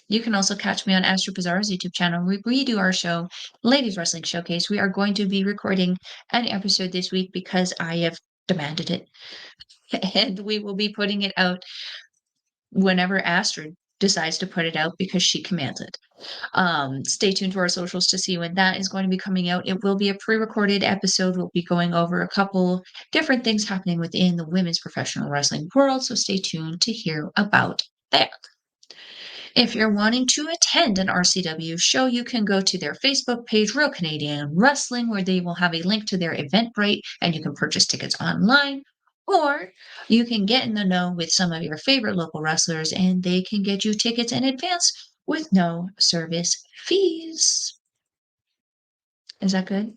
You can also catch me on Astro Bizarre's YouTube channel. We do our show, Ladies Wrestling Showcase. We are going to be recording an episode this week because I have demanded it, and we will be putting it out whenever Astrid decides to put it out because she commands it. Stay tuned to our socials to see when that is going to be coming out. It will be a pre-recorded episode. We'll be going over a couple different things happening within the women's professional wrestling world, so stay tuned to hear about that. If you're wanting to attend an RCW show, you can go to their Facebook page, Real Canadian Wrestling, where they will have a link to their Eventbrite, and you can purchase tickets online. Or you can get in the know with some of your favorite local wrestlers, and they can get you tickets in advance with no service fees. Is that good?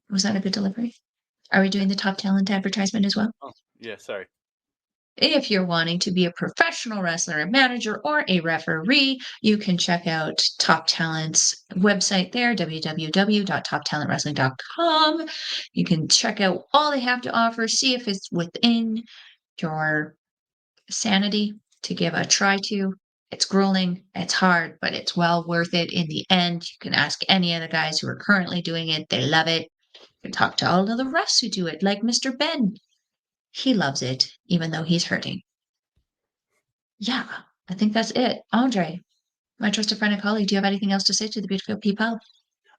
Was that a good delivery? Are we doing the top talent advertisement as well?
Oh, yeah, sorry.
If you're wanting to be a professional wrestler, a manager, or a referee, you can check out Top Talent's website there, www.toptalentwrestling.com. You can check out all they have to offer, see if it's within your sanity to give a try to. It's grueling, it's hard, but it's well worth it in the end. You can ask any of the guys who are currently doing it. They love it. You can talk to all of the refs who do it, like Mr. Ben. He loves it, even though he's hurting. Yeah, I think that's it. Andre, my trusted friend and colleague, do you have anything else to say to the beautiful people?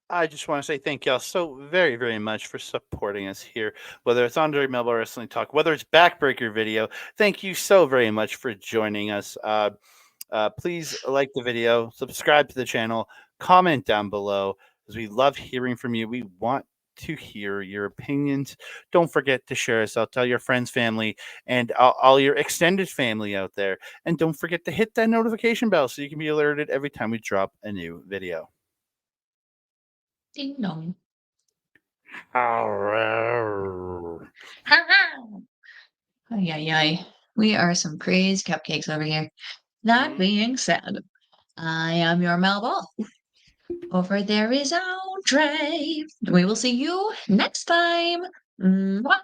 I just want to say thank y'all so very, very much for supporting us here. Whether it's Andre Melball Wrestling Talk, whether it's Backbreaker Video, thank you so very much for joining us. Please like the video, subscribe to the channel, comment down below, because we love hearing from you. We want to hear your opinions. Don't forget to share us out. Tell your friends, family, and all your extended family out there. And don't forget to hit that notification bell so you can be alerted every time we drop a new video.
Ding dong.
All right.
Ay, ay, ay. We are some crazy cupcakes over here. That being said, I am your Melball. Over there is Audrey. We will see you next time. Mwah.